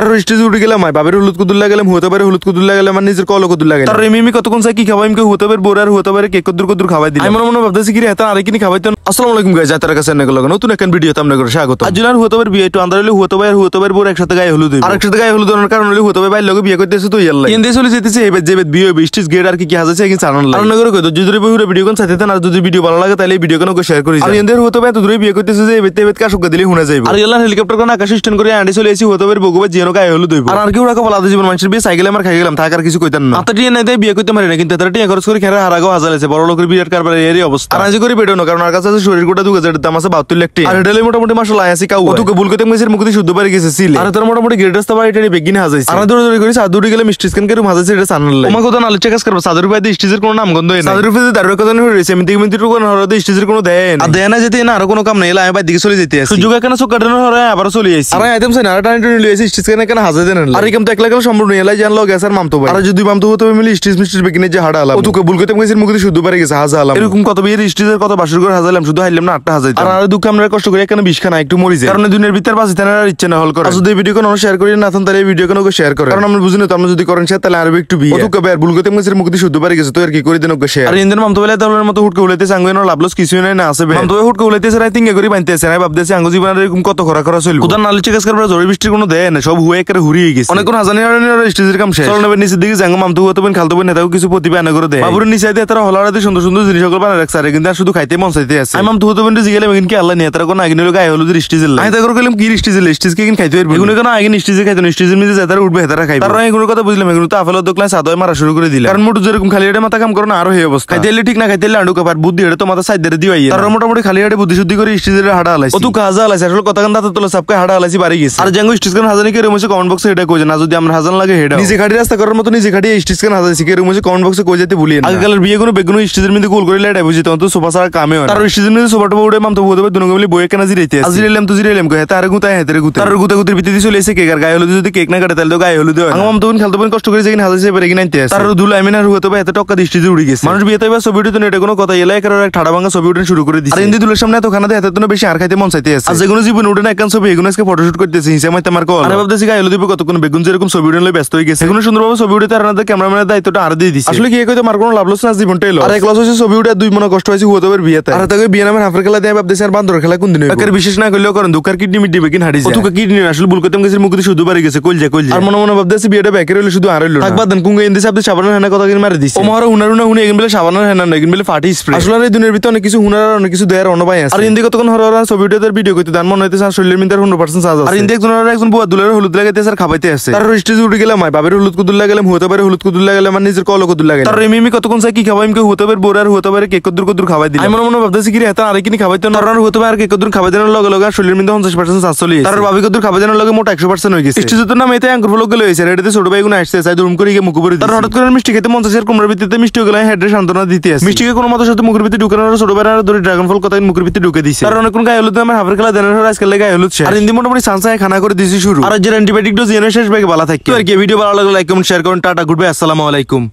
আর স্টেজে উঠে গেলাম বাবের হলুদ কুদুল্লা গেলাম হতে পারে হলুদ কুদুল্লা গেলাম আমার নিজের কল কুদুল্লা গেলাম। আর এমনি কতক্ষণ চাই কি খাবাই আমি হতে পারে বোর আর হতে পারে কেক কদ্দুর কদ্দুর খাওয়াই দিই। আমি মনে ভাবতেছি কি এটা আর কিনি খাওয়াইতেন। আসসালামু আলাইকুম গাইস, যাতার কাছে নতুন একটা ভিডিও আপনাদের করে স্বাগত। আজ জুলার হতে পারে বিয়ে একটু আন্দার হলে হতে পারে আর হতে পারে বোর একসাথে গায়ে হলুদ আর একসাথে গায়ে হলুদ হওয়ার কারণ হলে হতে পারে বাইরে লোক বিয়ে করতেছে তো ইয়াল্লা ইন্দি চলে যেতেছে এবার যে বিয়ে বৃষ্টিস গেট আর কি হাজাছে কি চালান লাগে নগর কই যদি পুরো ভিডিও কোন সাথে আর যদি ভিডিও ভালো লাগে তাহলে এই ভিডিও কোন শেয়ার করি। আর ইন্দের হতে পারে তো দূরে বিয়ে করতেছে যে এবেতে এবেত কাশক দিলে শুনা যাইবো। আর ইয়াল্লা হেলিকপ্টার কোন আকাশ স্ট্যান্ড করে আন্ডি চলে এসি হতে পারে বগুবা জিনো গায়ে হলুদ হইবো। আর কি ওরা বলা জীবন মানুষের বিয়ে সাইকেলে আমার খাই গেলাম থাকার কিছু কইতেন না। আতা টিয়া নাই তাই বিয়ে করতে পারি না কিন্তু তারা টিয়া খরচ করে খেরা হারাগো হাজালেছে বড় লোকের বিয়ের কারবার এরই অবস্থা। আর আজ করে বেড়ো না কারণ আর কাছে আছে শরীর গোটা 2000 দাম আছে 72 লাখ টাকা। আর এটালে মোটামুটি মাশাআল্লাহ আয়াসি কাউ ওতুকে ভুল করতে মেসের মুখে শুদ্ধ পারে গেছে ছিল। আর তোর মোটামুটি গ্রেড রাস্তা বাড়ি এটাই বেগিনে হাজাইছে। আর দৌড় দৌড় করে সাদুরি গেলে মিষ্টি স্ক্যান করে হাজাইছে এটা সানাল ওমা কথা নালে চেক করব সাদুরি পাইতে স্টেজের কোনো নাম গন্ধ হয় না। সাদুরি পাইতে দাঁড়ার কথা হয়ে রইছে আমি মিনিট রুকন হরতে স্টেজের কোনো দেন আর দেনা যেতে না আর কোনো কাম নাই আমি বাইরে দিকে চলে যেতে আছে সুযোগ কেন চোখ কাটানো হরে আবার চলে আইছি। আর আইটেম সাইন আর টাইম টুনি লইছি স্টেজ কেন হাজাই দেন আর এরকম তো একলা সম্ভব নয় এলাই জানলো গেছার মামতো ভাই। আর যদি মামতো হতো মিলি স্টেজ মিস্টেজ বেগিনে যে হাড়া আলাম ওতুকে ভুল করতে মেসের মুখে শুদ্ধ পারে গেছে হাজা আলাম এরকম কত বিয়ের স্টেজের কত বাসর করে হাজাইলাম শুধু হাইলাম না 8টা হাজাইতাম। আর দুঃখ আমরা কষ্ট করে এখানে 20 খানা একটু মরি যায় কারণ দুনিয়ার ভিতর বাঁচি তার ইচ্ছা না হল করে। যদি ভিডিও কোন শেয়ার করি না তাহলে এই ভিডিও কোন শেয়ার করে কারণ আমরা বুঝি না তো আমরা যদি করেন শেয়ার তাহলে আরো একটু বিয়ে ওতুকে বের ভুল করতে মেসের মুখে শুদ্ধ পারে গেছে তো আর কি করে দেন ওকে শেয়ার। আর ইন্দির মামতো বলে তাহলে মতো হুটকে উলাইতে সাঙ্গ না লাভলস কিছুই নাই না আছে মামতো হুটকে উলাইতেছে রাই তিঙ্গে করে বানতেছে না ভাবতেছে আঙ্গ জীবনের এরকম কত খরা খরা চলবে কোদার নালি চেক করবার জরি বৃষ্টির কোনো দেয় না সব হুয়ে করে হুরিয়ে গেছে অনেক কোন হাজানি স্টেজের কাম শেষ চলবে নিচের দিকে জাঙ্গ মামতো হতো বেন খালতো বেন নেতাও কিছু প্রতিভা আনা করে দেয় বাবুর নিচে দিয়ে তারা হলারাতে সুন্দর সুন্দর জিনিস সকল বানায় রাখছে আর কিন্তু শুধু খাইতে মন চাইতে আছে আমি মামতো হতো বেন জিগেলে মেগিন কি আল্লাহ নিয়ে তারা কোন আগে নিলো গায়ে হলুদের স্টেজের আমি তাকে গেলাম কি স্টেজকে কিন খাইতে পারবো এগুলো কেন আগে স্টেজে খাইতো স্টেজের মিজে যাতারা উঠবে হেতারা খাইবে তারা এগুলোর কথা বুঝলাম এগুলো তো আফেল দোকলা সাদয় মারা শুরু করে দিলে কারণ মোটু যেরকম খালি এটা মাথা কাম করো না আরো এই অবস্থা খাইতে ঠিক না খাইতে আন্ডু কাপার বুদ্ধি এটা তো মাথা সাইড দিয়ে দিওয়াই তারা মোটামুটি খালি এটা বুদ্ধি শুদ্ধি করে স্টেজের হাড়া আলাইছে অত কাজা আলাইছে আসলে কথা কান দাঁত তোলা সবকে হাড়া আলাইছি বাড়ি গেছে। আর জাঙ্গু স্টেজ কান হাজানি কে রুমে কমেন্ট বক্সে এটা কইছে না যদি আমরা হাজান লাগে হেডা নিজে খাড়ি রাস্তা করার মতো নিজে খাড়ি স্টেজ কান হাজানি কে রুমে কমেন্ট বক্সে কই যেতে ভুলিয়ে না আগেকালের বিয়ে কোনো বেগুনো স্টেজের মধ্যে গোল করে লাইটা বুঝি তখন তো সোফা সারা কামে হয় তার স্টেজের মধ্যে সোফাটা উড়ে মামতো বলতে দুনো গলি বইয়ে কেনা জিরাইতে আজিরাইলাম তো জিরাইলাম কই তার গুতা হেতের গুতা তার গুতা গুতির ভিতরে চলে এসে কেক আর গায়ে হলুদ যদি কেক না কাটে তাহলে তো গায়ে হলুদ হয় আমার মামতো খেলতে পারেন কষ্ট করে যেখানে হাজাইছে পারে কিনা আনতে তার দুল আমিনা হতে পারে এত টাকা স্টেজে উড়ে গেছে মানুষ বিয়েতে বা ছবি উঠে এটা কোনো কথা এলাই কারণ এক ঠাড়া ভাঙা ছবি উঠে শুরু করে দিচ্ছে। আর ইন্দি দুলের সামনে এত খানা দেয় এত বেশি আর খাইতে মন চাইতে আছে আর যেগুলো জীবন উঠে না একখান ছবি এগুলো আজকে ফটোশুট করতেছে হিসেবে মাইতে আমার কল আর ভাবতেছি গায়ে হলুদ দিব কতক্ষণ বেগুন যেরকম ছবি উঠে ব্যস্ত হয়ে গেছে এগুলো সুন্দরভাবে ছবি উঠে তার ক্যামেরাম্যানের দায়িত্বটা আর দিয়ে দিচ্ছে আসলে কি কইতো আমার কোনো লাভ লস না জীবনটা এলো আর এক লস হচ্ছে ছবি উঠে দুই মনে কষ্ট হয়েছে হতে পারে বিয়েতে আর তাকে বিয়ে নামের হাফের খেলা দিয়ে ভাবতেছি আর বান্দর খেলা কোন দিন একের বিশেষ না করলেও করেন দুঃখের কিডনি মিডনি বেকিন হারিয়ে যায় তোকে কিডনি আসলে ভুল করতে গেছে মুখে শুধু পারে গেছে কইল আর মনে ভাবতেছি বিয়েটা ব্যাকের হইলে শুধু আর হইলো থাকবা দেন কুঙ্গে ইন্দি সাবতে সাবানের হেনা কথা কিন মারি দিছে ও মহারা হুনারুনা হুনে এগিন বলে সাবানের হেনা না এগিন বলে ফাটি স্প্রে আসলে এই দুনিয়ার ভিতরে অনেক কিছু হুনার অনেক কিছু দেয়ার অনবাই আছে। আর ইন্দি কতক্ষণ হররা ছবি উঠে ভিডিও করতে দান মনে হইতেছে আর শরীরের মধ্যে 100% সাজ আছে। আর ইন্দি একজন বুয়া দুলের হলুদ লাগাইতেছে আর খাবাইতে আছে তার স্টেজে উঠে গেলাম বাবের হলুদ কুদুল্লা গেলাম হতে পারে হলুদ কুদুল্লা গেলাম আমার নিজের কল কুদুল্লা গেলাম। তার এমনি কতক্ষণ চাই কি খাবাই আমি হতে পারে বোর আর হতে পারে কেক কদ্দুর খাবাই দিই আমি মনে ভাবতেছি কি এটা আর কিনি খাবাইতে না আর হতে পারে আর কেক কদ্দুর খাবাই দেওয়ার লগে লগে শরীরের মধ্যে 50% সাজ চলে তার বাবি কদ্দুর খাবাই দেওয়ার লগে মোট 100% হয়ে গেছে স্টেজে তো নাম এতে অ্যাঙ্কর ফলো গেলে হইছে এটাতে ছোট ভাই গুলো আসছে চাই দুম করে গিয়ে মুখ উপরে তার হঠাৎ করে মিষ্টি খেতে মন চাইছে কুমড়ার ভিতরে মিষ্টি গেলে হেডে সান্ত্বনা দিতে আছে মিষ্টিকে কোনো মতো সাথে মুখের ভিতরে ঢুকানোর ছোট ভাই আর ধরে ড্রাগন ফল কথা মুখের ভিতরে ঢুকে দিছে কারণ অনেক গায়ে হলুদ আমার হাফের খেলা দেনের হল আজকাল গায়ে হলুদ আর ইন্দি মোটামুটি সানসায় খানা করে দিছি শুরু আর যে অ্যান্টিবায়োটিক ডোজ এনে শেষ ভাগে ভালো থাকি আর কি ভিডিও ভালো লাগলে লাইক কমেন্ট শেয়ার করুন টাটা গুড বাই আসসালামু আলাইকুম।